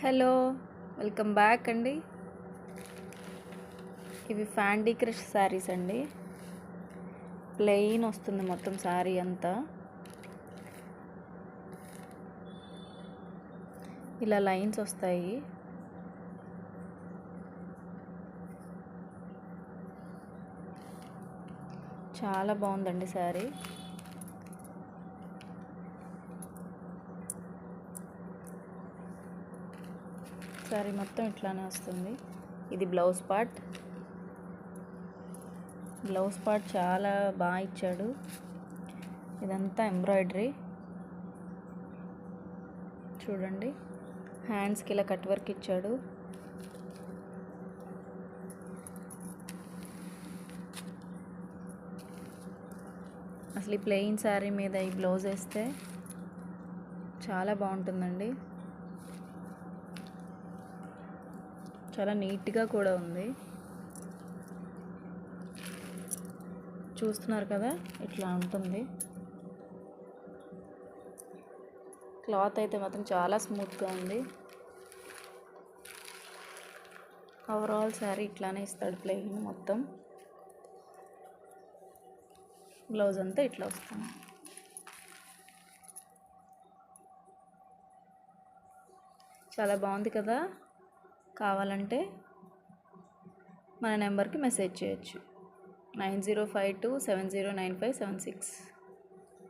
Hello, welcome back అండి. ఇవి ఫ్యాండీ crush saris అండి. ప్లెయిన్ వస్తుంది మొత్తం శారీ అంతా. ఇలా లైన్స్ వస్తాయి. చాలా బాగుందండి శారీ. శారీ మొత్తం ఇట్లానే వస్తుంది. ఇది బ్లౌజ్ పార్ట్. చాలా బాగా ఇచ్చాడు. ఇదంతా ఎంబ్రాయిడరీ చూడండి. హ్యాండ్స్కి ఇలా కట్ వర్క్ ఇచ్చాడు. అసలు ఈ ప్లెయిన్ శారీ మీద ఈ బ్లౌజ్ వేస్తే చాలా బాగుంటుందండి. చాలా నీట్గా కూడా ఉంది. చూస్తున్నారు కదా, ఇట్లా ఉంటుంది. క్లాత్ అయితే మాత్రం చాలా స్మూత్గా ఉంది. ఓవరాల్ శారీ ఇట్లానే ఇస్తాడు ప్లెయిన్ మొత్తం. బ్లౌజ్ అంతా ఇట్లా వస్తుంది. చాలా బాగుంది కదా. కావాలంటే మన నెంబర్కి మెసేజ్ చేయొచ్చు. 9052709576.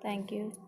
Thank you.